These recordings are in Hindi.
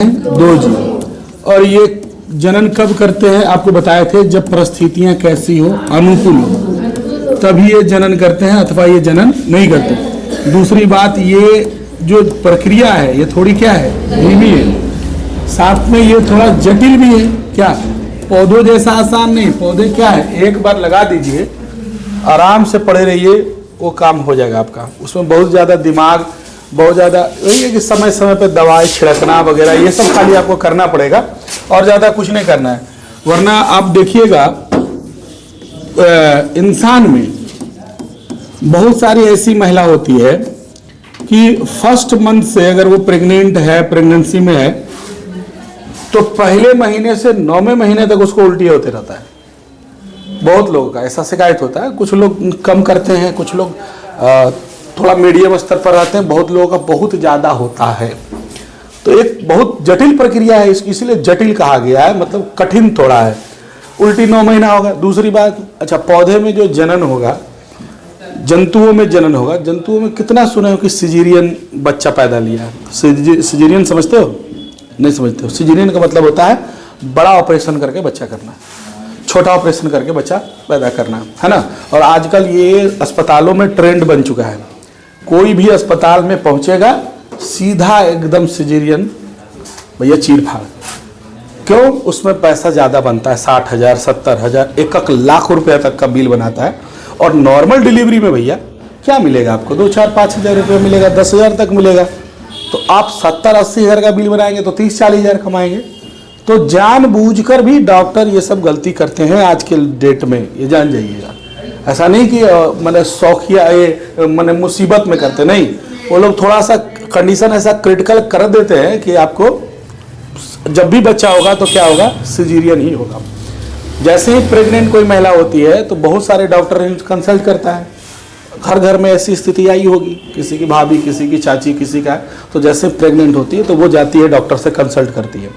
दो जी। और ये जनन कब करते हैं आपको बताए थे, जब परिस्थितियां कैसी हो, अनुकूल हो, तभी ये जनन करते हैं, अथवा ये जनन नहीं करते। दूसरी बात, ये जो प्रक्रिया है ये थोड़ी क्या है, धीमी है, साथ में ये थोड़ा जटिल भी है। क्या पौधों जैसा आसान नहीं, पौधे क्या है, एक बार लगा दीजिए, आराम से पड़े रहिए, वो काम हो जाएगा आपका। उसमें बहुत ज़्यादा दिमाग, बहुत ज़्यादा यही है कि समय समय पे दवाई छिड़कना वगैरह ये सब खाली आपको करना पड़ेगा, और ज़्यादा कुछ नहीं करना है। वरना आप देखिएगा इंसान में बहुत सारी ऐसी महिला होती है कि फर्स्ट मंथ से अगर वो प्रेग्नेंट है, प्रेगनेंसी में है, तो पहले महीने से 9वें महीने तक उसको उल्टी होते रहता है। बहुत लोगों का ऐसा शिकायत होता है। कुछ लोग कम करते हैं, कुछ लोग थोड़ा मीडियम स्तर पर रहते हैं, बहुत लोगों का बहुत ज़्यादा होता है। तो एक बहुत जटिल प्रक्रिया है, इसीलिए जटिल कहा गया है, मतलब कठिन थोड़ा है। उल्टी 9 महीना होगा। दूसरी बात, अच्छा पौधे में जो जनन होगा, जंतुओं में जनन होगा, जंतुओं में कितना सुने हो कि सिजेरियन बच्चा पैदा लिया है। सिजेरियन समझते हो? नहीं समझते हो? सिजेरियन का मतलब होता है बड़ा ऑपरेशन करके बच्चा करना, छोटा ऑपरेशन करके बच्चा पैदा करना, है ना। और आजकल ये अस्पतालों में ट्रेंड बन चुका है। कोई भी अस्पताल में पहुंचेगा सीधा एकदम सिजेरियन, भैया चीर फाड़। क्यों? उसमें पैसा ज़्यादा बनता है, 60,000 70,000 1 लाख रुपये तक का बिल बनाता है। और नॉर्मल डिलीवरी में भैया क्या मिलेगा आपको? 2-4-5 हज़ार रुपये मिलेगा, 10,000 तक मिलेगा। तो आप 70-80 हज़ार का बिल बनाएंगे तो 30-40 हज़ार कमाएंगे। तो जानबूझकर भी डॉक्टर ये सब गलती करते हैं आज के डेट में, ये जान जाइएगा। ऐसा नहीं कि मैंने शौकिया ये मैंने मुसीबत में करते, नहीं। वो लोग थोड़ा सा कंडीशन ऐसा क्रिटिकल कर देते हैं कि आपको जब भी बच्चा होगा तो क्या होगा, सिजेरियन ही होगा। जैसे ही प्रेग्नेंट कोई महिला होती है तो बहुत सारे डॉक्टर कंसल्ट करता है। घर घर में ऐसी स्थिति आई होगी, किसी की भाभी, किसी की चाची, किसी का, तो जैसे प्रेग्नेंट होती है तो वो जाती है डॉक्टर से कंसल्ट करती है।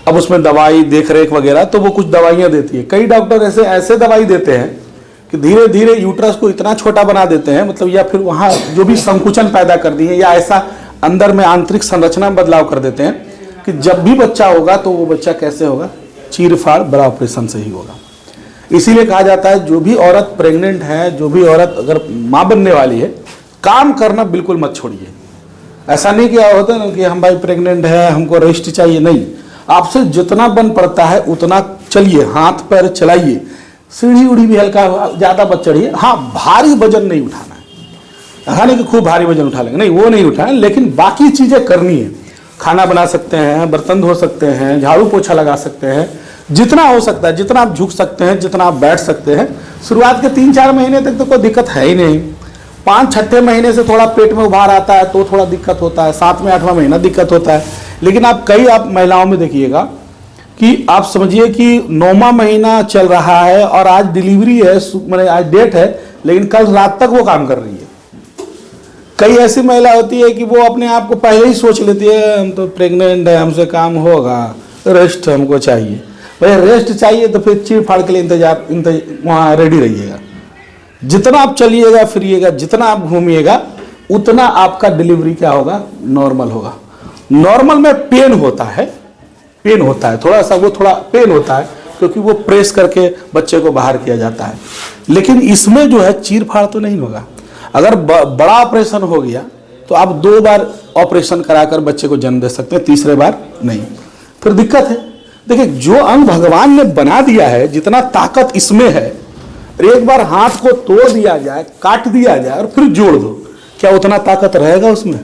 अब उसमें दवाई देख रेख वगैरह, तो वो कुछ दवाइयाँ देती है। कई डॉक्टर ऐसे दवाई देते हैं कि धीरे धीरे यूट्रस को इतना छोटा बना देते हैं, मतलब या फिर वहाँ जो भी संकुचन पैदा कर दिए, या ऐसा अंदर में आंतरिक संरचना में बदलाव कर देते हैं कि जब भी बच्चा होगा तो वो बच्चा कैसे होगा, चीर फाड़ बड़ा ऑपरेशन से ही होगा। इसीलिए कहा जाता है जो भी औरत प्रेग्नेंट है, जो भी औरत अगर माँ बनने वाली है, काम करना बिल्कुल मत छोड़िए। ऐसा नहीं कि होता ना कि हम भाई प्रेग्नेंट है, हमको रेस्ट चाहिए, नहीं। आपसे जितना बन पड़ता है उतना चलिए, हाथ पैर चलाइए, सीढ़ी उड़ी भी हल्का ज़्यादा मत चढ़िए। हाँ, भारी वजन नहीं उठाना है, हाँ नहीं कि खूब भारी वजन उठा लेंगे, नहीं वो नहीं उठाएं, लेकिन बाकी चीज़ें करनी है। खाना बना सकते हैं, बर्तन धो सकते हैं, झाड़ू पोछा लगा सकते हैं, जितना हो सकता है, जितना आप झुक सकते हैं, जितना आप बैठ सकते हैं। शुरुआत के 3-4 महीने तक तो कोई दिक्कत है ही नहीं। 5-6 महीने से थोड़ा पेट में उभार आता है तो थोड़ा दिक्कत होता है, 7वां-8वां महीना दिक्कत होता है। लेकिन आप महिलाओं में देखिएगा कि आप समझिए कि 9वां महीना चल रहा है और आज डिलीवरी है, मैंने आज डेट है, लेकिन कल रात तक वो काम कर रही है। कई ऐसी महिला होती है कि वो अपने आप को पहले ही सोच लेती है, हम तो प्रेग्नेंट है, हमसे काम होगा, रेस्ट हमको चाहिए। भाई रेस्ट चाहिए तो फिर चीड़ फाड़ के लिए वहाँ रेडी रहिएगा। जितना आप चलिएगा फिरिएगा, जितना आप घूमिएगा, उतना आपका डिलीवरी क्या होगा, नॉर्मल होगा। नॉर्मल में पेन होता है, थोड़ा सा वो थोड़ा पेन होता है, क्योंकि वो प्रेस करके बच्चे को बाहर किया जाता है। लेकिन इसमें जो है चीर फाड़ तो नहीं होगा। अगर बड़ा ऑपरेशन हो गया तो आप 2 बार ऑपरेशन कराकर बच्चे को जन्म दे सकते हैं, तीसरे बार नहीं, फिर दिक्कत है। देखिए, जो अंग भगवान ने बना दिया है, जितना ताकत इसमें है, एक बार हाथ को तोड़ दिया जाए, काट दिया जाए और फिर जोड़ दो, क्या उतना ताकत रहेगा उसमें?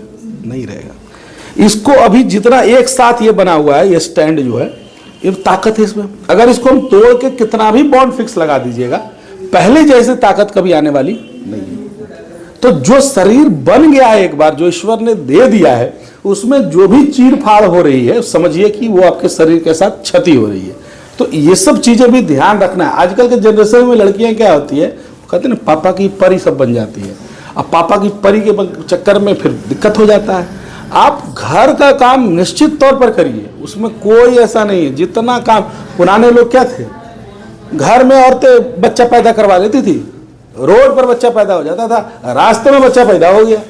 नहीं रहेगा। इसको अभी जितना एक साथ ये बना हुआ है, ये स्टैंड जो है, ये ताकत है इसमें। अगर इसको हम तोड़ के कितना भी बॉन्ड फिक्स लगा दीजिएगा, पहले जैसे ताकत कभी आने वाली नहीं है। तो जो शरीर बन गया है एक बार, जो ईश्वर ने दे दिया है, उसमें जो भी चीर फाड़ हो रही है, समझिए कि वो आपके शरीर के साथ क्षति हो रही है। तो ये सब चीजें भी ध्यान रखना है। आजकल के जनरेशन में लड़कियां क्या होती है, कहते हैं ना पापा की परी सब बन जाती है। अब पापा की परी के चक्कर में फिर दिक्कत हो जाता है। आप घर का काम निश्चित तौर पर करिए, उसमें कोई ऐसा नहीं है। जितना काम, पुराने लोग क्या थे, घर में औरतें बच्चा पैदा करवा लेती थी, रोड पर बच्चा पैदा हो जाता था, रास्ते में बच्चा पैदा हो गया,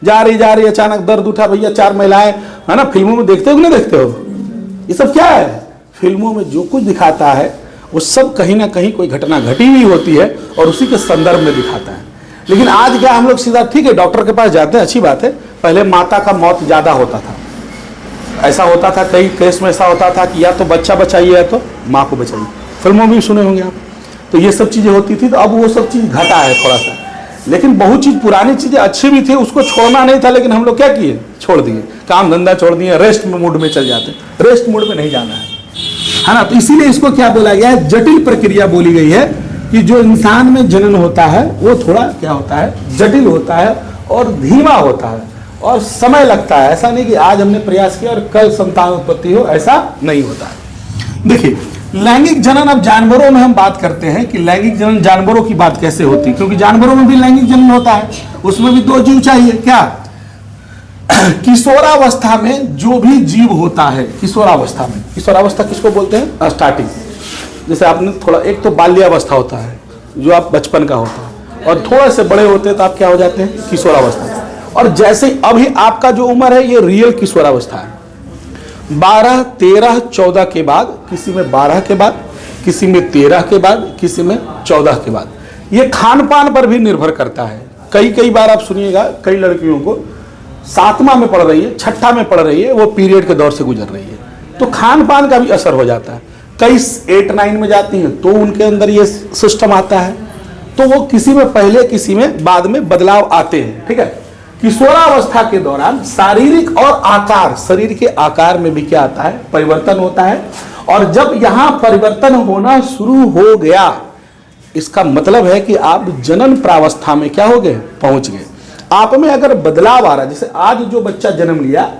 जा रही अचानक दर्द उठा, भैया 4 महिलाएं, है ना, फिल्मों में देखते हो कि नहीं देखते हो? ये सब क्या है? फिल्मों में जो कुछ दिखाता है वो सब कहीं ना कहीं कोई घटना घटी हुई होती है और उसी के संदर्भ में दिखाता है। लेकिन आज क्या हम लोग सीधा, ठीक है डॉक्टर के पास जाते हैं, अच्छी बात है, पहले माता का मौत ज्यादा होता था, ऐसा होता था, कई केस में ऐसा होता था कि या तो बच्चा बचाइए या तो माँ को बचाइए, फिल्मों में भी सुने होंगे आप। तो ये सब चीजें होती थी, तो अब वो सब चीज घटा है थोड़ा सा। लेकिन बहुत चीज पुरानी चीजें अच्छी भी थी, उसको छोड़ना नहीं था, लेकिन हम लोग क्या किए, छोड़ दिए, काम धंधा छोड़ दिए, रेस्ट मोड में चल जाते। रेस्ट मोड में नहीं जाना है ना। तो इसीलिए इसको क्या बोला गया है, जटिल प्रक्रिया बोली गई है कि जो इंसान में जनन होता है वो थोड़ा क्या होता है, जटिल होता है और धीमा होता है और समय लगता है। ऐसा नहीं कि आज हमने प्रयास किया और कल संतान उत्पत्ति हो, ऐसा नहीं होता है। देखिए लैंगिक जनन, अब जानवरों में हम बात करते हैं कि लैंगिक जनन जानवरों की बात कैसे होती है, क्योंकि जानवरों में भी लैंगिक जनन होता है, उसमें भी 2 जीव चाहिए। क्या किशोरावस्था में जो भी जीव होता है, किशोरावस्था में, किशोरावस्था किसको बोलते हैं, स्टार्टिंग, जैसे आपने थोड़ा, एक तो बाल्यावस्था होता है जो आप बचपन का होता है, और थोड़े से बड़े होते हैं तो आप क्या हो जाते हैं, किशोरावस्था। और जैसे अभी आपका जो उम्र है ये रियल किशोरावस्था है, 12, 13, 14 के बाद, किसी में 12 के बाद, किसी में 13 के बाद, किसी में 14 के बाद। ये खान पान पर भी निर्भर करता है। कई बार आप सुनिएगा, कई लड़कियों को 7वां में पढ़ रही है, 6ठा में पढ़ रही है, वो पीरियड के दौर से गुजर रही है, तो खान पान का भी असर हो जाता है। कई 8, 9 में जाती हैं तो उनके अंदर ये सिस्टम आता है, तो वो किसी में पहले किसी में बाद में बदलाव आते हैं। ठीक है, किशोरावस्था के दौरान शारीरिक और आकार, शरीर के आकार में भी क्या आता है, परिवर्तन होता है। और जब यहां परिवर्तन होना शुरू हो गया, इसका मतलब है कि आप जनन प्रावस्था में क्या हो गए, पहुंच गए। आप में अगर बदलाव आ रहा है, जैसे आज जो बच्चा जन्म लिया,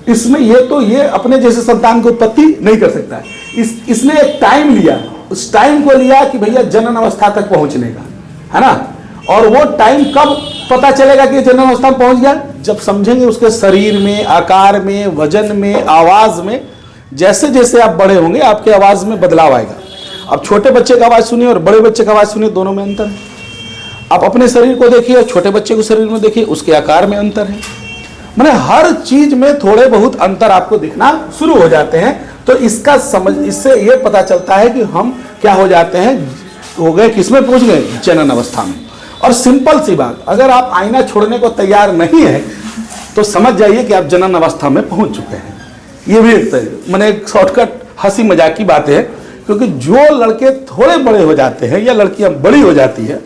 इसमें ये अपने जैसे संतान की उत्पत्ति नहीं कर सकता है, इसने एक टाइम लिया, उस टाइम को लिया कि भैया जनन अवस्था तक पहुंचने का, है ना। और वो टाइम कब पता चलेगा कि जनन अवस्था में पहुंच गया, जब समझेंगे उसके शरीर में, आकार में, वजन में, आवाज में, जैसे जैसे आप बड़े होंगे आपके आवाज में बदलाव आएगा। अब छोटे बच्चे का आवाज सुनिए और बड़े बच्चे का आवाज सुनिए, दोनों में अंतर है। आप अपने शरीर को देखिए और छोटे बच्चे को शरीर में देखिए, उसके आकार में अंतर है। मैंने हर चीज में थोड़े बहुत अंतर आपको दिखना शुरू हो जाते हैं। तो इसका समझ, इससे ये पता चलता है कि हम क्या हो जाते हैं, हो गए किसमें, पहुंच गए जनन अवस्था में। और सिंपल सी बात, अगर आप आईना छोड़ने को तैयार नहीं है तो समझ जाइए कि आप जनन अवस्था में पहुंच चुके हैं। ये भी मैंने एक शॉर्टकट हंसी मजाक की बात है, क्योंकि जो लड़के थोड़े बड़े हो जाते हैं या लड़कियां बड़ी हो जाती है,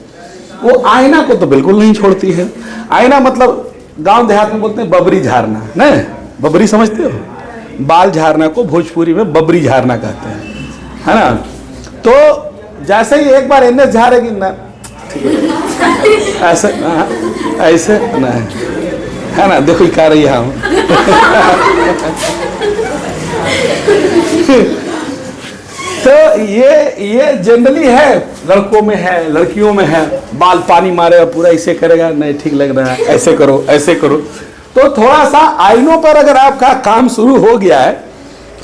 वो आईना को तो बिल्कुल नहीं छोड़ती है। आईना मतलब गांव देहात में बोलते हैं बबरी झाड़ना, नहीं, बबरी समझते हो, बाल झाड़ना को भोजपुरी में बबरी झाड़ना कहते हैं, है ना। तो जैसे ही एक बार इन्हें झाड़ेगी ना, ऐसे ऐसे ना, है ना, देखो क्या रही है हम तो ये जनरली है, लड़कों में है, लड़कियों में है। बाल पानी मारेगा पूरा, इसे करेगा, नहीं ठीक लग रहा है, ऐसे करो ऐसे करो। तो थोड़ा सा आईनों पर अगर आपका काम शुरू हो गया है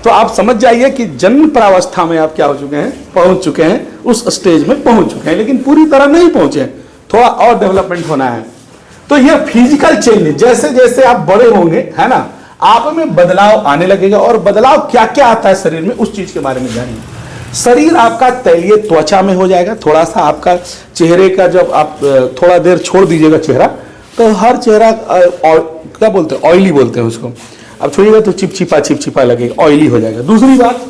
तो आप समझ जाइए कि जन्म प्रावस्था में आप क्या हो चुके हैं, पहुंच चुके हैं, उस स्टेज में पहुंच चुके हैं, लेकिन पूरी तरह नहीं पहुंचे, थोड़ा और डेवलपमेंट होना है। तो ये फिजिकल चेंज, जैसे जैसे आप बड़े होंगे, है ना, आप में बदलाव आने लगेगा। और बदलाव क्या क्या आता है शरीर में, उस चीज के बारे में जानिए। शरीर आपका तैलीय त्वचा में हो जाएगा, थोड़ा सा आपका चेहरे का, जब आप थोड़ा देर छोड़ दीजिएगा चेहरा, तो हर चेहरा क्या बोलते हैं, ऑयली बोलते हैं उसको। अब छोड़िएगा तो चिपचिपा लगेगा, ऑयली हो जाएगा। दूसरी बात,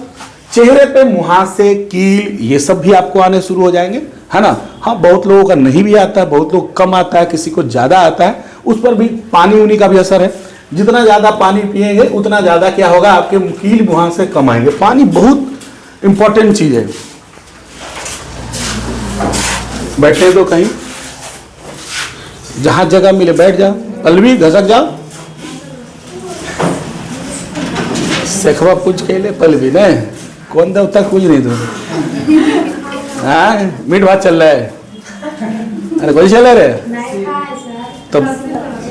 चेहरे पे मुहासे, कील, ये सब भी आपको आने शुरू हो जाएंगे, है ना। हाँ, बहुत लोगों का नहीं भी आता है, बहुत लोग कम आता है, किसी को ज्यादा आता है, उस पर भी पानी उनी का भी असर है। जितना ज्यादा पानी पिएंगे उतना ज्यादा क्या होगा, आपके कील मुहासे कम आएंगे। पानी बहुत इंपॉर्टेंट चीज है। बैठे तो कहीं जहां जगह मिले बैठ जाओ, पलवी घसक जाओ, सेखवा पूछ के ले पलवी नहीं, कौन देवता कुछ नहीं दो। हाँ, मीठ भात चल रहा है, अरे कोई चल रहे तो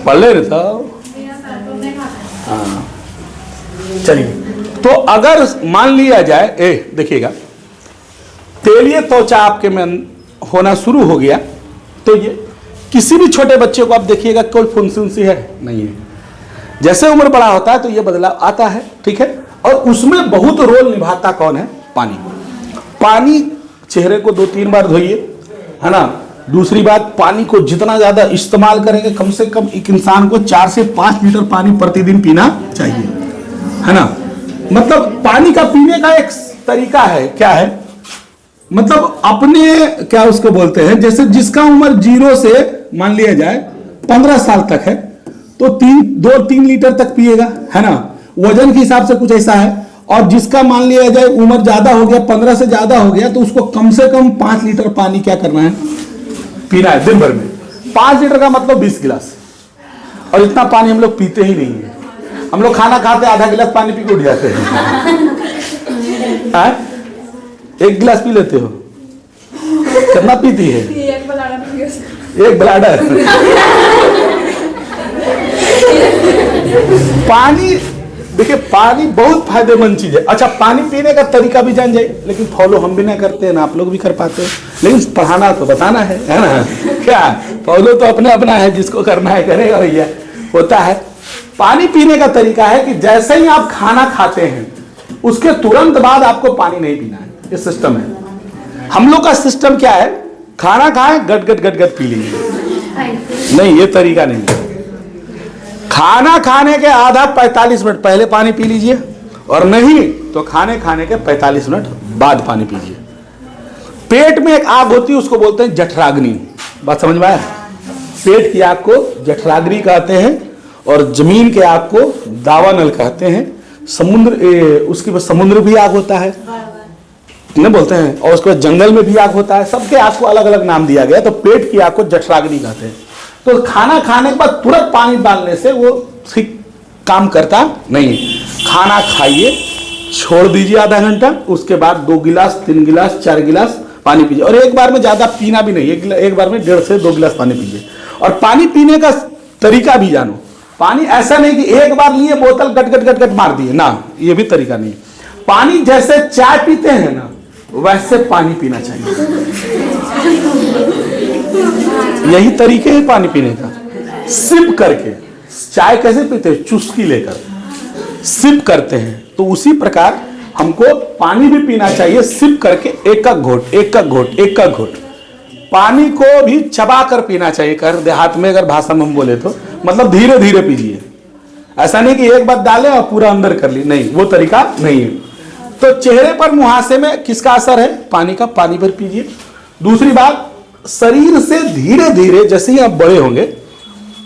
पढ़ ले रहे तो। हाँ चलिए, तो अगर मान लिया जाए, देखिएगा, तेलीय त्वचा आपके में होना शुरू हो गया, तो ये किसी भी छोटे बच्चे को आप देखिएगा कोई फुंसी है नहीं है। जैसे उम्र बड़ा होता है तो ये बदलाव आता है, ठीक है। और उसमें बहुत रोल निभाता कौन है? पानी। पानी चेहरे को 2-3 बार धोइए, है ना। दूसरी बात, पानी को जितना ज्यादा इस्तेमाल करेंगे, कम से कम एक इंसान को 4 से 5 लीटर पानी प्रतिदिन पीना चाहिए, है ना। मतलब पानी का पीने का एक तरीका है, क्या है, मतलब अपने क्या उसको बोलते हैं, जैसे जिसका उम्र 0 से मान लिया जाए 15 साल तक है तो 2-3 लीटर तक पिएगा, है ना। वजन के हिसाब से कुछ ऐसा है। और जिसका मान लिया जाए उम्र ज्यादा हो गया, 15 से ज्यादा हो गया, तो उसको कम से कम 5 लीटर पानी क्या करना है? पीना है दिन भर में। 5 लीटर का मतलब 20 गिलास। और इतना पानी हम लोग पीते ही नहीं है। हम लोग खाना खाते आधा गिलास पानी पी के उठ जाते हैं। 1 गिलास पी लेते हो? कितना पीती है? 1 ब्लाडर। पानी, देखिए पानी बहुत फायदेमंद चीज है। अच्छा, पानी पीने का तरीका भी जान जाए, लेकिन फॉलो हम भी ना करते हैं ना आप लोग भी कर पाते हैं। लेकिन पढ़ाना तो बताना है ना। क्या फॉलो तो अपने अपना है, जिसको करना है करेगा भैया, होता है। पानी पीने का तरीका है कि जैसे ही आप खाना खाते हैं उसके तुरंत बाद आपको पानी नहीं पीना है। ये सिस्टम है। हम लोग का सिस्टम क्या है, खाना खाएं गट गट गट गट पी लीजिए। नहीं, ये तरीका नहीं है। खाना खाने के आधा 45 मिनट पहले पानी पी लीजिए, और नहीं तो खाने के 45 मिनट बाद पानी पीजिए। पेट में एक आग होती है, उसको बोलते हैं जठराग्नि। बात समझ में आया? पेट की आग को जठराग्नि कहते हैं, और जमीन के आग को दावानल कहते हैं। उसके बाद समुद्र भी आग होता है न बोलते हैं, और उसके बाद जंगल में भी आग होता है। सबके आग को अलग अलग नाम दिया गया। तो पेट की आग को जठराग्नि कहते हैं। तो खाना खाने के बाद तुरंत पानी डालने से वो ठीक काम करता नहीं। खाना खाइए, छोड़ दीजिए आधा घंटा, उसके बाद 2 गिलास 3 गिलास 4 गिलास पानी पीजिए। और एक बार में ज्यादा पीना भी नहीं, एक बार में 1.5 से 2 गिलास पानी पीजिए। और पानी पीने का तरीका भी जानो। पानी ऐसा नहीं कि एक बार लिए बोतल गट गट गट गट मार दिए ना, ये भी तरीका नहीं। पानी जैसे चाय पीते हैं ना, वैसे पानी पीना चाहिए। यही तरीके है पानी पीने का। सिप करके, चाय कैसे पीते हैं? चुस्की लेकर सिप करते हैं, तो उसी प्रकार हमको पानी भी पीना चाहिए। सिप करके एक घोट एक घोट पानी को भी चबा कर पीना चाहिए। कर देहात में अगर भाषा में हम बोले तो मतलब धीरे धीरे पीजिए। ऐसा नहीं कि एक बार डाले और पूरा अंदर कर ली, नहीं, वो तरीका नहीं है। तो चेहरे पर मुहासे में किसका असर है? पानी का। पानी भर पीजिए। दूसरी बात, शरीर से धीरे धीरे जैसे ही आप बड़े होंगे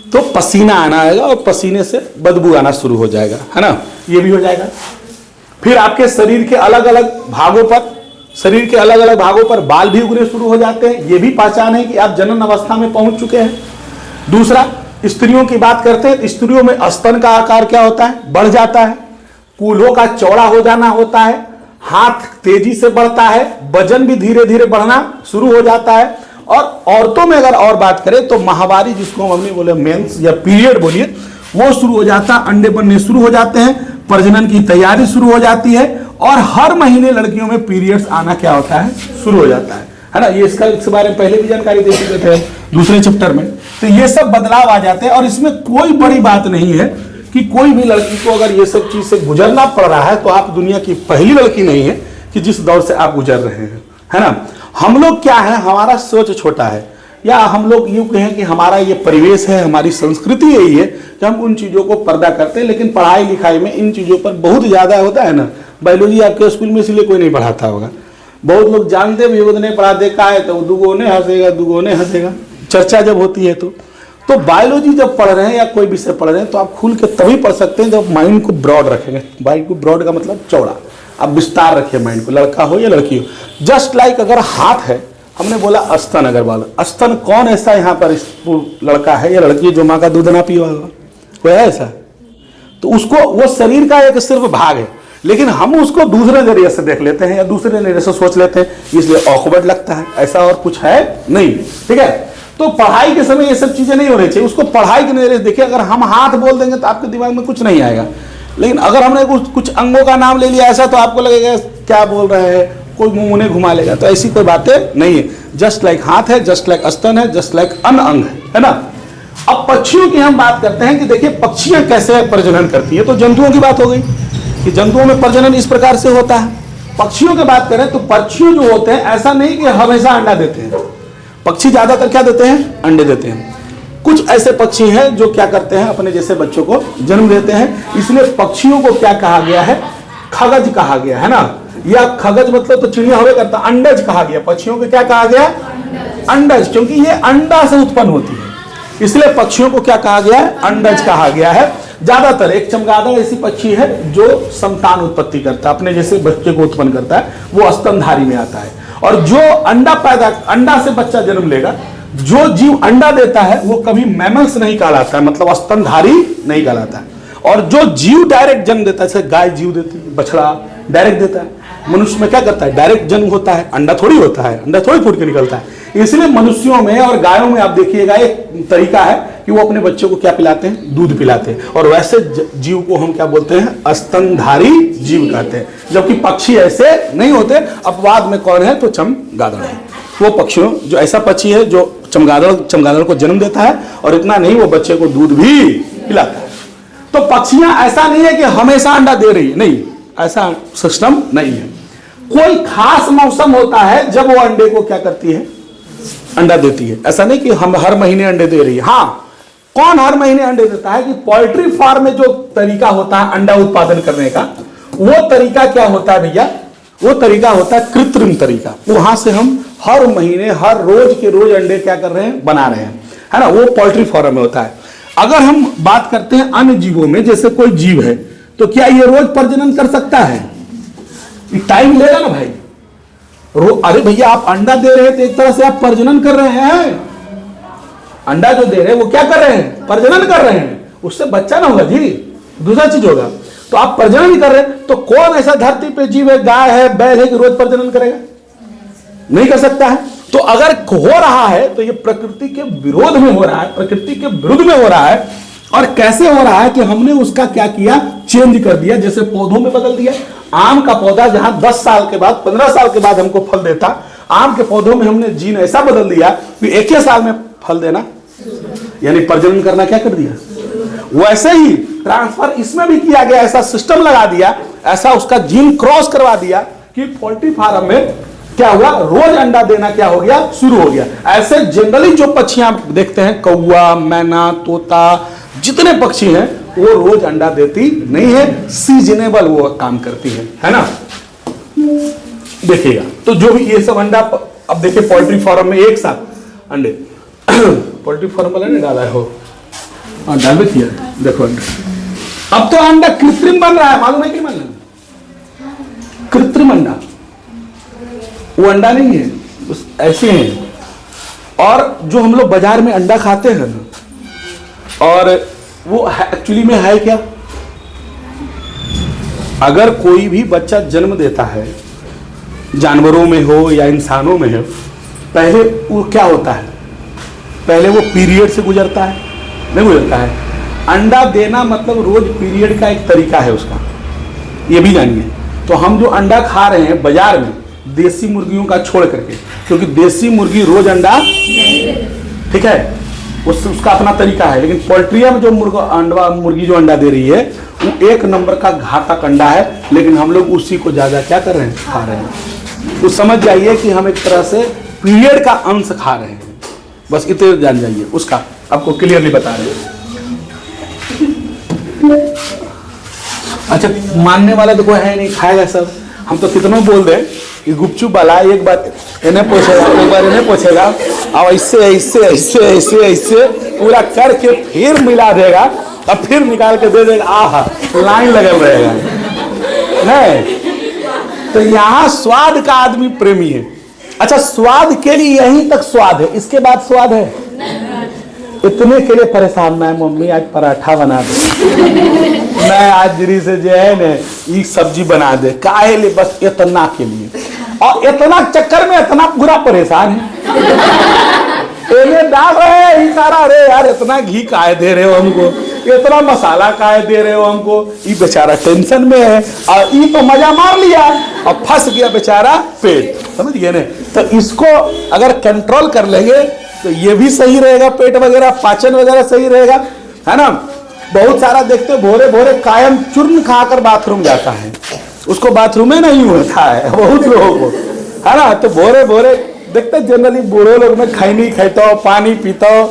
तो पसीना आना आएगा, और पसीने से बदबू आना शुरू हो जाएगा, है ना। ये भी हो जाएगा। फिर आपके शरीर के अलग अलग भागों पर बाल भी उगने शुरू हो जाते हैं। ये भी पहचान है कि आप जनन अवस्था में पहुंच चुके हैं। दूसरा, स्त्रियों की बात करते हैं। स्त्रियों में स्तन का आकार क्या होता है? बढ़ जाता है। कूल्हों का चौड़ा हो जाना होता है। हाथ तेजी से बढ़ता है। वजन भी धीरे धीरे बढ़ना शुरू हो जाता है। और औरतों में अगर और बात करें तो माहवारी, जिसको हम बोले मेंस या पीरियड बोलिए, वो शुरू हो जाता है। अंडे बनने शुरू हो जाते हैं। प्रजनन की तैयारी शुरू हो जाती है। और हर महीने लड़कियों में पीरियड्स आना क्या होता है? शुरू हो जाता है ना। ये इसके बारे में पहले भी जानकारी दे चुके थे दूसरे चैप्टर में। तो ये सब बदलाव आ जाते हैं, और इसमें कोई बड़ी बात नहीं है कि कोई भी लड़की को अगर ये सब चीज से गुजरना पड़ रहा है तो आप दुनिया की पहली लड़की नहीं है कि जिस दौर से आप गुजर रहे हैं, है ना। हम लोग क्या है, हमारा सोच छोटा है, या हम लोग यूं कहें कि हमारा ये परिवेश है, हमारी संस्कृति यही है कि हम उन चीजों को पर्दा करते हैं। लेकिन पढ़ाई लिखाई में इन चीजों पर बहुत ज्यादा होता है ना। बायोलॉजी आपके स्कूल में इसलिए कोई नहीं पढ़ाता होगा। बहुत लोग जानते भी होगा, नहीं पढ़ा देखा है तो दुगुने हंसेगा चर्चा जब होती है तो बायोलॉजी जब पढ़ रहे हैं या कोई विषय पढ़ रहे हैं तो आप खुल के तभी पढ़ सकते हैं जब माइंड को ब्रॉड रखेंगे। माइंड को ब्रॉड का मतलब चौड़ा, आप विस्तार रखिए माइंड को, लड़का हो या लड़की हो। जस्ट लाइक अगर हाथ है, हमने बोला स्तन, अगर वाला स्तन, कौन ऐसा यहाँ पर लड़का है या लड़की जो माँ का दूध ना पिया होगा? कोई है ऐसा? तो उसको, वो शरीर का एक सिर्फ भाग है, लेकिन हम उसको दूसरे नजरिए से देख लेते हैं या दूसरे नजरिए से सोच लेते हैं, इसलिए ऑकवर्ड लगता है। ऐसा और कुछ है नहीं, ठीक है। तो पढ़ाई के समय ये सब चीजें नहीं होनी चाहिए। उसको पढ़ाई के नजरिए से देखिए। अगर हम हाथ बोल देंगे तो आपके दिमाग में कुछ नहीं आएगा, लेकिन अगर हमने कुछ अंगों का नाम ले लिया ऐसा तो आपको लगेगा क्या बोल रहे हैं, कोई मुंह घुमा लेगा। तो ऐसी कोई बातें नहीं है। जस्ट लाइक हाथ है, जस्ट लाइक स्तन है, जस्ट लाइक अन्य अंग है। है ना। अब पक्षियों की हम बात करते हैं कि देखिए पक्षियां कैसे प्रजनन करती है। तो जंतुओं की बात हो गई कि जंतुओं में प्रजनन इस प्रकार से होता है। पक्षियों की बात करें तो पक्षियों जो होते हैं ऐसा नहीं कि हमेशा अंडा देते हैं, पक्षी ज्यादातर क्या देते हैं, अंडे देते हैं। कुछ ऐसे पक्षी हैं जो क्या करते हैं, अपने जैसे बच्चों को जन्म देते हैं। इसलिए पक्षियों को क्या कहा गया है, खगज कहा गया है ना। या खगज मतलब तो चिड़िया हुए करता, अंडज कहा गया। पक्षियों को क्या कहा गया, अंडज, क्योंकि ये अंडा से उत्पन्न होती है, इसलिए पक्षियों को क्या कहा गया है, अंडज कहा गया है। ज्यादातर एक चमगादड़ ऐसी पक्षी है जो संतान उत्पत्ति करता है, अपने जैसे बच्चे को उत्पन्न करता है, वो स्तनधारी में आता है। और जो अंडा से बच्चा जन्म लेगा, जो जीव अंडा देता है वो कभी मैमल्स नहीं कहलाता है, मतलब स्तनधारी नहीं कहलाता है। और जो जीव डायरेक्ट जन्म देता है, जैसे गाय जीव देती है, बछड़ा डायरेक्ट देता है। मनुष्य में क्या करता है, डायरेक्ट जन्म होता है, अंडा थोड़ी होता है, अंडा थोड़ी फूट के निकलता है। इसलिए मनुष्यों में और गायों में आप देखिएगा एक तरीका है कि वो अपने बच्चों को क्या पिलाते हैं, दूध पिलाते हैं। और वैसे जीव को हम क्या बोलते हैं, स्तनधारी जीव कहते हैं। जबकि पक्षी ऐसे नहीं होते। अपवाद में कौन है, तो चमगादड़ है। वो पक्षियों जो ऐसा पक्षी है जो चमगादड़ को जन्म देता है, और इतना नहीं, वो बच्चे को दूध भी पिलाता है। तो पक्षियां ऐसा नहीं है कि हमेशा अंडा दे रही है, नहीं, ऐसा सिस्टम नहीं है। कोई खास मौसम होता है जब वो अंडे को क्या करती है, अंडा देती है। ऐसा नहीं कि हम हर महीने अंडे दे रही है। हाँ, कौन हर महीने अंडे देता है कि पोल्ट्री फार्म में जो तरीका होता है अंडा उत्पादन करने का, वो तरीका क्या होता है भैया, वो तरीका होता है कृत्रिम तरीका। वहां से हम हर महीने हर रोज के रोज अंडे क्या कर रहे हैं, बना रहे हैं, है ना। वो पोल्ट्री फार्म में होता है। अगर हम बात करते हैं अन्य जीवों में, जैसे कोई जीव है तो क्या ये रोज प्रजनन कर सकता है, टाइम लेगा ना भाई। अरे भैया आप अंडा दे रहे हैं तो एक तरह से आप प्रजनन कर रहे हैं। अंडा जो दे रहे हैं वो क्या कर रहे हैं, प्रजनन कर रहे हैं, उससे बच्चा ना होगा जी, दूसरा चीज होगा। तो आप प्रजनन कर रहे हैं, तो कौन ऐसा धरती पे जीव है, गाय है, बैल है कि रोज प्रजनन करेगा, नहीं कर सकता है। तो अगर हो रहा है तो ये प्रकृति के विरोध में हो रहा है, प्रकृति के विरुद्ध में हो रहा है। और कैसे हो रहा है कि हमने उसका क्या किया, चेंज कर दिया। जैसे पौधों में बदल दिया। आम का पौधा जहां 10 साल के बाद 15 साल के बाद हमको फल देता, आम के पौधों में हमने जीन ऐसा बदल दिया कि एक ही साल में फल देना, यानी प्रजनन करना क्या कर दिया। वैसे ही ट्रांसफर इसमें भी किया गया, ऐसा सिस्टम लगा दिया, ऐसा उसका जीन क्रॉस करवा दिया कि पोल्ट्री फार्म में क्या हुआ, रोज अंडा देना क्या हो गया, शुरू हो गया। ऐसे जनरली जो पक्षियां देखते हैं, कौवा, मैना, तोता, जितने पक्षी हैं वो रोज अंडा देती नहीं है, सीजनेबल वो काम करती है ना। देखिएगा तो जो भी ये सब अंडा, अब देखिए पोल्ट्री फार्म में एक साथ अंडे पोल्ट्री फार्म वाले ने डाला है, हो डाल भी किया, देखो अंडा। अब तो अंडा कृत्रिम बन रहा है, मालूम है कि बन रहा है कृत्रिम अंडा, वो अंडा नहीं है, ऐसे हैं। और जो हम लोग बाजार में अंडा खाते हैं ना, और वो एक्चुअली में है क्या, अगर कोई भी बच्चा जन्म देता है, जानवरों में हो या इंसानों में हो, पहले वो क्या होता है, पहले वो पीरियड से गुजरता है, नहीं गुजरता है। अंडा देना मतलब रोज पीरियड का एक तरीका है उसका, ये भी जानिए। तो हम जो अंडा खा रहे हैं बाजार में, देसी मुर्गियों का छोड़ करके, क्योंकि देसी मुर्गी रोज अंडा, ठीक है, उसका अपना तरीका है। लेकिन पोल्ट्रिया में जो मुर्गी जो अंडा दे रही है वो एक नंबर का घातक अंडा है, लेकिन हम लोग उसी को ज्यादा क्या कर रहे हैं, खा रहे हैं। तो समझ जाइए कि हम एक तरह से पीरियड का अंश खा रहे हैं, बस इतने जान जाइए, उसका आपको क्लियरली बता रहे हैं। अच्छा, मानने वाला तो कोई है नहीं, खाएगा सब। हम तो कितना बोल दे कि गुपचुप वाला एक बार इन्हें पूछेगा, एक बार इन्हें पूछेगा, और ऐसे ऐसे ऐसे ऐसे ऐसे पूरा करके फिर मिला देगा और फिर निकाल के दे देगा। आहा, लाइन लगल रहेगा। नहीं तो यहाँ स्वाद का आदमी प्रेमी है। अच्छा, स्वाद के लिए यहीं तक स्वाद है, इसके बाद स्वाद है, इतने के लिए परेशान। मैं मम्मी आज पराठा बना दे, मैं आज जरी से जो है ना ये सब्जी बना दे, काहे लिए, बस इतना के लिए। और इतना चक्कर में इतना पूरा परेशान है, डाल रहे हैं ही सारा। अरे यार, इतना घी काहे दे रहे हो हमको, इतना मसाला काहे दे रहे हो हमको, ये बेचारा टेंशन में है, और ये तो मजा मार लिया और फंस गया बेचारा पेट, समझ गए ना। तो इसको अगर कंट्रोल कर लेंगे तो ये भी सही रहेगा, पेट वगैरह पाचन वगैरह सही रहेगा, है ना। बहुत सारा देखते हो भोरे भोरे कायम चूर्ण खाकर बाथरूम जाता है, उसको बाथरूम में नहीं होता है बहुत लोगों को, है ना। तो भोरे भोरे देखते जनरली बूढ़े लोग में खैनी खाता हो, पानी पीता हो,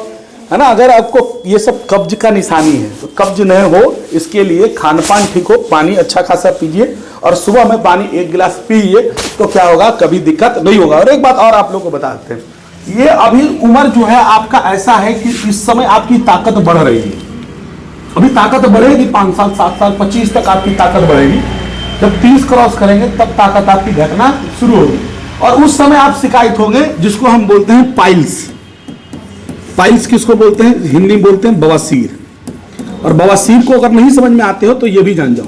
है ना। अगर आपको ये सब कब्ज का निशानी है तो कब्ज नहीं हो इसके लिए खान पान ठीक हो, पानी अच्छा खासा पीजिए और सुबह में पानी 1 गिलास पीजिए तो क्या होगा, कभी दिक्कत नहीं होगा। और एक बात और आप लोगों को बताते हैं, ये अभी उम्र जो है आपका ऐसा है कि इस समय आपकी ताकत बढ़ रही है, अभी ताकत बढ़ेगी 5 साल 7 साल 25 तक आपकी ताकत बढ़ेगी। जब 30 क्रॉस करेंगे तब ताकत आपकी घटना शुरू होगी और उस समय आप शिकायत होंगे, जिसको हम बोलते हैं पाइल्स। पाइल्स किसको बोलते हैं, हिंदी में बोलते हैं बवासीर। और बवासीर को अगर नहीं समझ में आते हो तो ये भी जान जाओ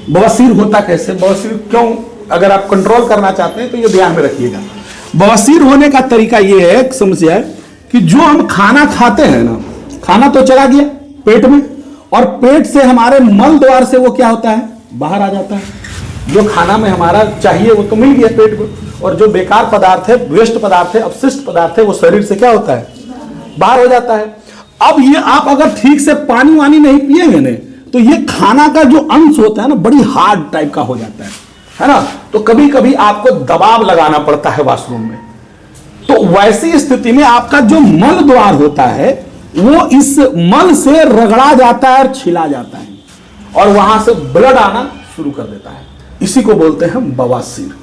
बवासीर होता कैसे, बवासीर क्यों, अगर आप कंट्रोल करना चाहते हैं तो ये ध्यान में रखिएगा। बवासीर होने का तरीका ये है, समझिए कि जो हम खाना खाते हैं ना, खाना तो चला गया पेट में और पेट से हमारे मल द्वार से वो क्या होता है, बाहर आ जाता है। जो खाना में हमारा चाहिए वो तो मिल गया पेट को, और जो बेकार पदार्थ है, वेस्ट पदार्थ है, अपशिष्ट पदार्थ है, वो शरीर से क्या होता है, बाहर हो जाता है। अब ये आप अगर ठीक से पानी वानी नहीं पिएंगे ना तो ये खाना का जो अंश होता है ना बड़ी हार्ड टाइप का हो जाता है ना। तो कभी कभी आपको दबाव लगाना पड़ता है वॉशरूम में। तो वैसी स्थिति में आपका जो मल द्वार होता है वो इस मल से रगड़ा जाता है और छिला जाता है और वहां से ब्लड आना शुरू कर देता है, इसी को बोलते हैं बवासीर।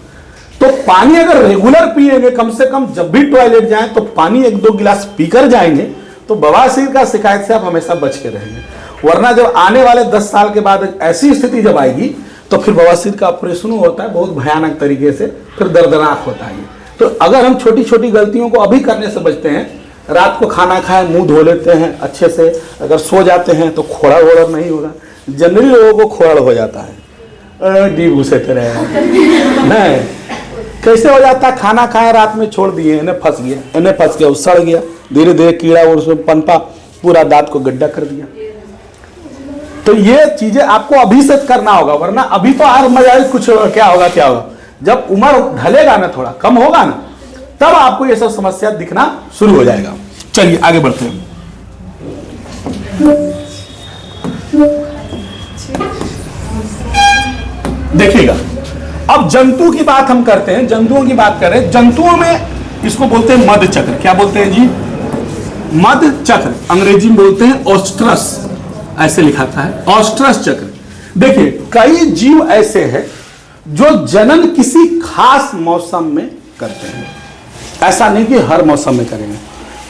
तो पानी अगर रेगुलर पिएंगे, कम से कम जब भी टॉयलेट जाएं तो पानी 1-2 गिलास पीकर जाएंगे तो बवासीर का शिकायत से आप हमेशा बच के रहेंगे। वरना जब आने वाले 10 साल के बाद ऐसी स्थिति जब आएगी तो फिर बवासीर का ऑपरेशन होता है, बहुत भयानक तरीके से, फिर दर्दनाक होता है। तो अगर हम छोटी छोटी गलतियों को अभी करने से बचते हैं, रात को खाना खाएं, मुंह धो लेते हैं अच्छे से, अगर सो जाते हैं तो खोड़ा वोड़ा नहीं होगा। जनरली लोगों को खोड़ा हो जाता है, डीप घुसे तरह नहीं, कैसे हो जाता है, खाना खाए रात में छोड़ दिए, इन्हें फंस गया, वो सड़ गया, धीरे धीरे कीड़ा और उसमें पनपा पूरा दांत को गड्ढा कर दिया। तो ये चीजें आपको अभी से करना होगा, वरना अभी तो यार मजा कुछ क्या होगा, जब उम्र ढलेगा ना, थोड़ा कम होगा ना, तब आपको ये सब समस्या दिखना शुरू हो जाएगा। चलिए आगे बढ़ते हैं। देखिएगा, अब जंतु की बात हम करते हैं, जंतुओं की बात करें। जंतुओं में इसको बोलते हैं मध चक्र। क्या बोलते हैं जी, मध चक्र, अंग्रेजी में बोलते हैं ऑस्ट्रस, ऐसे लिखा था है ऑस्ट्रस चक्र। देखिए कई जीव ऐसे हैं जो जनन किसी खास मौसम में करते हैं, ऐसा नहीं कि हर मौसम में करेंगे।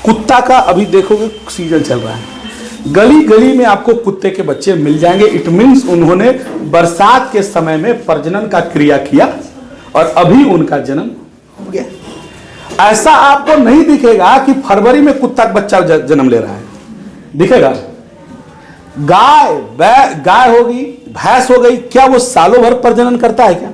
कुत्ता का अभी देखोगे सीजन चल रहा है, गली गली में आपको कुत्ते के बच्चे मिल जाएंगे। इट मीन्स उन्होंने बरसात के समय में प्रजनन का क्रिया किया और अभी उनका जन्म हो गया। ऐसा आपको नहीं दिखेगा कि फरवरी में कुत्ता का बच्चा जन्म ले रहा है, दिखेगा। गाय होगी, भैंस हो गई, क्या वो सालों भर प्रजनन करता है क्या?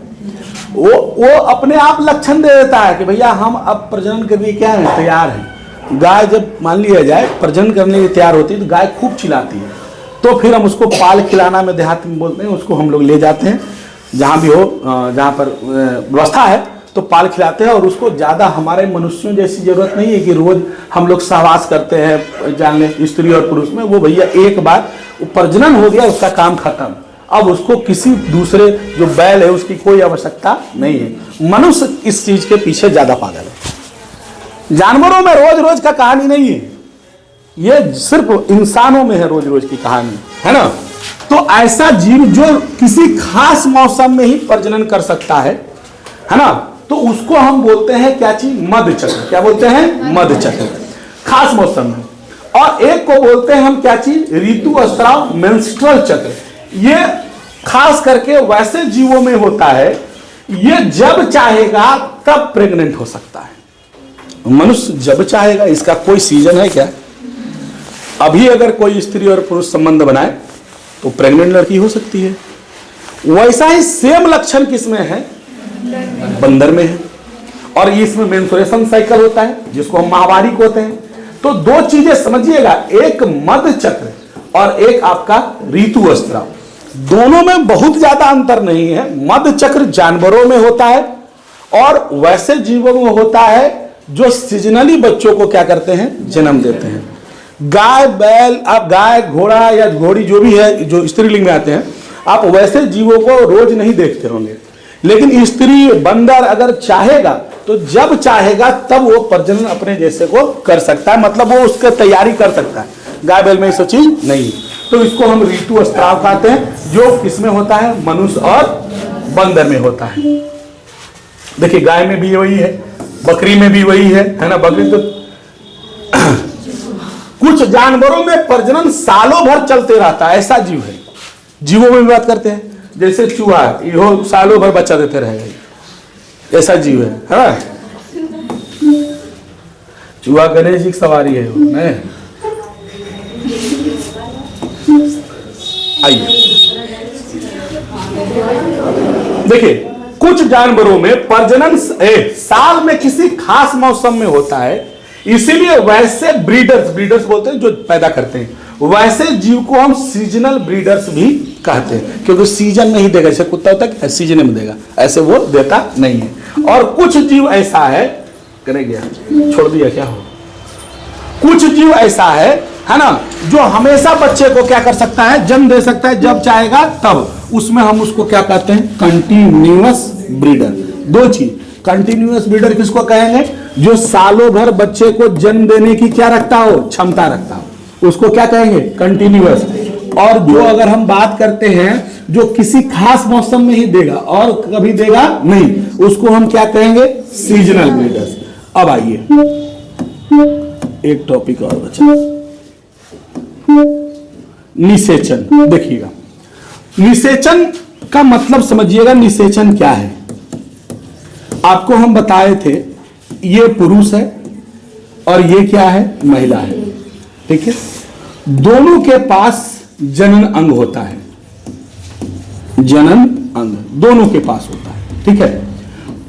वो अपने आप लक्षण दे देता है कि भैया हम अब प्रजनन करने क्या है, तैयार है। गाय जब मान लिया जाए प्रजनन करने के लिए तैयार होती है तो गाय खूब चिल्लाती है, तो फिर हम उसको पाल खिलाना में देहात में बोलते हैं, उसको हम लोग ले जाते हैं जहाँ भी हो, जहाँ पर व्यवस्था है तो पाल खिलाते हैं। और उसको ज़्यादा हमारे मनुष्यों जैसी जरूरत नहीं है कि रोज हम लोग सहवास करते हैं, जान लें स्त्री और पुरुष में। वो भैया एक बार प्रजनन हो गया, उसका काम खत्म। अब उसको किसी दूसरे जो बैल है उसकी कोई आवश्यकता नहीं है। मनुष्य इस चीज के पीछे ज्यादा पागल है। जानवरों में रोज रोज का कहानी नहीं है, ये सिर्फ इंसानों में है रोज रोज की कहानी, है ना। तो ऐसा जीव जो किसी खास मौसम में ही प्रजनन कर सकता है ना, तो उसको हम बोलते हैं क्या चीज, मध चक्र। क्या बोलते हैं, मध चक्र, खास मौसम में। और एक को बोलते हैं हम क्या चीज, ऋतु स्राव, मेंस्ट्रुअल चक्र। ये खास करके वैसे जीवों में होता है, ये जब चाहेगा तब प्रेग्नेंट हो सकता है। मनुष्य जब चाहेगा, इसका कोई सीजन है क्या? अभी अगर कोई स्त्री और पुरुष संबंध बनाए तो प्रेग्नेंट लड़की हो सकती है। वैसा ही सेम लक्षण किसमें है, बंदर में है। और इसमें मेंस्ट्रुएशन साइकिल होता है जिसको हम माहवारी कहते हैं। तो दो चीजें समझिएगा, एक मध चक्र और एक आपका ऋतु स्राव। दोनों में बहुत ज्यादा अंतर नहीं है। मध चक्र जानवरों में होता है और वैसे जीवों में होता है जो सीजनली बच्चों को क्या करते हैं, जन्म देते हैं। गाय बैल, आप गाय घोड़ा या घोड़ी जो भी है जो स्त्रीलिंग में आते हैं, आप वैसे जीवों को रोज नहीं देखते होंगे, लेकिन स्त्री बंदर अगर चाहेगा तो जब चाहेगा तब वो प्रजनन अपने जैसे को कर सकता है, मतलब वो उसका तैयारी कर सकता है। गाय बैल में ये सब चीज नहीं, तो इसको हम ऋतु स्त्राव कहते हैं, जो किसमें होता है, मनुष्य और बंदर में होता है। देखिए गाय में भी वही है, बकरी में भी वही है ना। बकरी तो कुछ जानवरों में प्रजनन सालों भर चलते रहता है, ऐसा जीव है। जीवों में भी बात करते हैं, जैसे चूहा, यो सालों भर बच्चा देते रहेगा, ऐसा जीव है हाँ? चूहा गणेश जी की सवारी है वो, नहीं? आइए देखिए, कुछ जानवरों में प्रजनन साल में किसी खास मौसम में होता है, इसीलिए वैसे ब्रीडर्स बोलते हैं जो पैदा करते हैं, वैसे जीव को हम सीजनल ब्रीडर्स भी कहते हैं, क्योंकि सीजन में ही देगा। जैसे कुत्ता होता है सीजन में देगा, ऐसे वो देता नहीं है। और कुछ जीव ऐसा है, करे गया छोड़ दिया क्या हो, कुछ जीव ऐसा है ना, जो हमेशा बच्चे को क्या कर सकता है, जन्म दे सकता है, जब चाहेगा तब। उसमें हम उसको क्या कहते हैं, कंटिन्यूअस ब्रीडर। दो चीज, कंटिन्यूअस ब्रीडर किसको कहेंगे, जो सालों भर बच्चे को जन्म देने की क्या रखता हो, क्षमता रखता हो, उसको क्या कहेंगे, कंटिन्यूअस। और जो अगर हम बात करते हैं जो किसी खास मौसम में ही देगा और कभी देगा नहीं, उसको हम क्या कहेंगे, सीजनल ब्रीडर्स। अब आइए एक टॉपिक और बचा, निषेचन। देखिएगा, निषेचन का मतलब समझिएगा, निषेचन क्या है। आपको हम बताए थे, ये पुरुष है और ये क्या है, महिला है, ठीक है। दोनों के पास जनन अंग होता है, जनन अंग दोनों के पास होता है, ठीक है।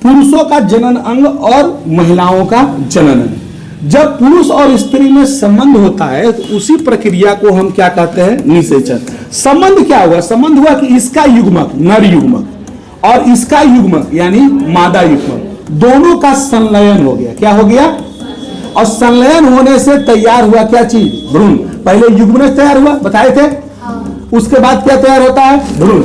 पुरुषों का जनन अंग और महिलाओं का जनन अंग। जब पुरुष और स्त्री में संबंध होता है तो उसी प्रक्रिया को हम क्या कहते हैं, निषेचन। संबंध क्या हुआ, संबंध हुआ कि इसका युग्मक नर युग्मक और इसका युग्मक यानी मादा युग्मक दोनों का संलयन हो गया। क्या हो गया, और संलयन होने से तैयार हुआ क्या चीज, भ्रूण। पहले युग्मनज तैयार हुआ, बताए थे, उसके बाद क्या तैयार होता है, भ्रूण।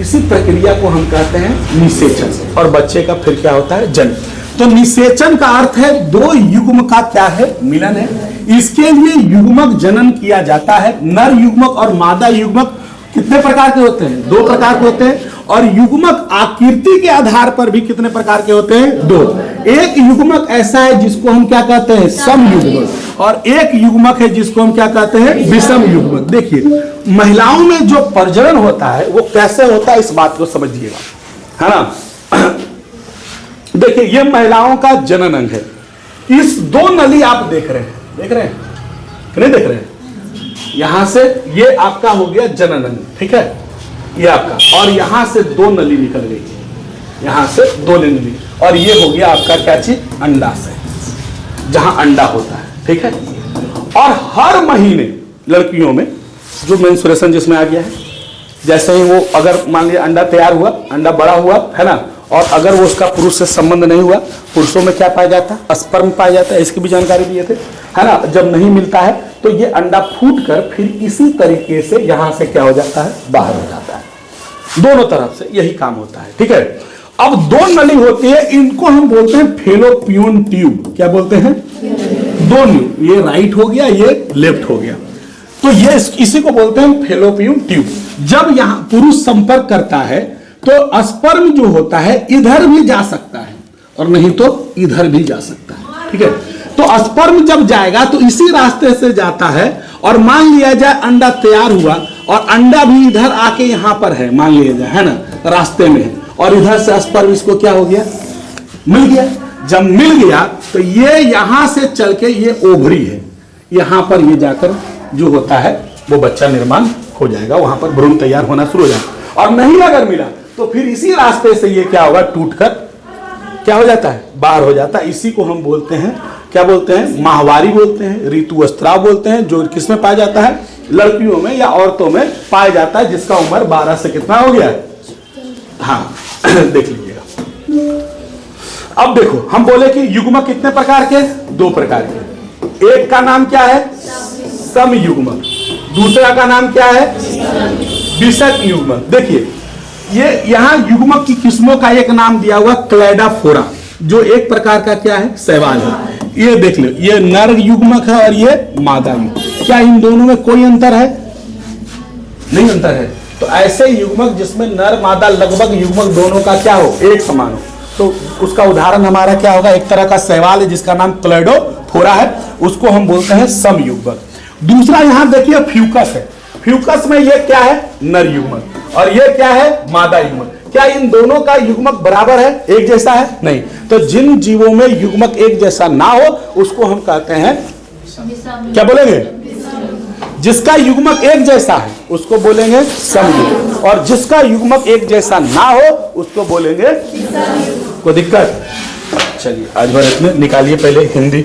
इसी प्रक्रिया को हम कहते हैं निषेचन, और बच्चे का फिर क्या होता है, जन्म। तो निषेचन का अर्थ है दो युग्म का क्या है, मिलन है। इसके लिए युग्मक जनन किया जाता है। नर युग्मक और मादा युग्मक कितने प्रकार के होते हैं, दो प्रकार के होते हैं। और युग्मक आकृति के आधार पर भी कितने प्रकार के होते हैं, दो। एक युग्मक ऐसा है जिसको हम क्या कहते हैं, सम युग्मक, और एक युग्मक है जिसको हम क्या कहते हैं, विषम युग्मक। देखिए, महिलाओं में जो प्रजनन होता है वो कैसे होता है, इस बात को समझिएगा, है ना। देखिए, ये महिलाओं का जनन अंग है। इस दो नली आप देख रहे हैं, देख रहे हैं कि नहीं देख रहे हैं, यहां से ये आपका हो गया जनन अंग, ठीक है, ये आपका, और यहां से दो नली निकल गई, यहां से दो नली, और ये हो गया आपका क्या चीज, अंडाशय, जहां अंडा होता है, ठीक है। और हर महीने लड़कियों में जो मेंस्ट्रुएशन जिसमें आ गया है, जैसे ही वो अगर मान लिया अंडा तैयार हुआ, अंडा बड़ा हुआ, है ना, और अगर वो उसका पुरुष से संबंध नहीं हुआ, पुरुषों में क्या पाया जाता है, स्पर्म पाया जाता है, इसकी भी जानकारी दिए थे, है ना। जब नहीं मिलता है तो ये अंडा फूट कर फिर इसी तरीके से यहां से क्या हो जाता है, बाहर हो जाता है। दोनों तरफ से यही काम होता है, ठीक है। अब दो नली होती है, इनको हम बोलते हैं फेलोपियन ट्यूब। क्या बोलते हैं, दो न्यू, ये राइट हो गया, ये लेफ्ट हो गया, तो ये इसी को बोलते हैं फेलोपियन ट्यूब। जब यहां पुरुष संपर्क करता है तो स्पर्म जो होता है इधर भी जा सकता है और नहीं तो इधर भी जा सकता है, ठीक है। तो स्पर्म जब जाएगा तो इसी रास्ते से जाता है, और मान लिया जाए अंडा तैयार हुआ और अंडा भी इधर आके यहां पर है, मान लिया जाए, है ना, रास्ते में है, और इधर से स्पर्म इसको क्या हो गया, मिल गया। जब मिल गया तो ये यहां से चल के ये ओवरी है, यहां पर ये जाकर जो होता है वो बच्चा निर्माण हो जाएगा, वहां पर भ्रूण तैयार होना शुरू हो जाएगा। और नहीं अगर मिला तो फिर इसी रास्ते से ये क्या होगा, टूटकर क्या हो जाता है, बाहर हो जाता है। इसी को हम बोलते हैं, क्या बोलते हैं, माहवारी बोलते हैं, ऋतुस्त्राव बोलते हैं, जो किसमें पाया जाता है, लड़कियों में या औरतों में पाया जाता है, जिसका उम्र 12 से कितना हो गया, हाँ देख लीजिएगा। अब देखो, हम बोले कि युग्मक कितने प्रकार के? 2 प्रकार के। एक का नाम क्या है? सम युग्मक। दूसरा का नाम क्या है? विषम युग्मक। देखिए, ये यहां युग्मक की किस्मों का एक नाम दिया हुआ क्लैडोफोरा, जो एक प्रकार का क्या है? शैवाल है। ये देख लो, ये नर युग्मक है और ये मादा युग्मक। क्या इन दोनों में कोई अंतर है? नहीं अंतर है। तो ऐसे युग्मक जिसमें नर मादा लगभग युग्मक दोनों का क्या हो? एक समान हो, तो उसका उदाहरण हमारा क्या होगा? एक तरह का शैवाल है जिसका नाम क्लैडोफोरा है, उसको हम बोलते हैं सम युग्मक। दूसरा यहां देखिए फ्यूकस है। फ्यूकस में ये क्या है? नर युग्मक, और ये क्या है? मादा युग्मक। क्या इन दोनों का युग्मक बराबर है, एक जैसा है? नहीं। तो जिन जीवों में युग्मक एक जैसा ना हो उसको हम कहते हैं, क्या बोलेंगे? जिसका युग्मक एक जैसा है उसको बोलेंगे सम युग्मक, और जिसका युग्मक एक जैसा ना हो उसको बोलेंगे। कोई दिक्कत? चलिए आज भर इसमें निकालिए पहले हिंदी।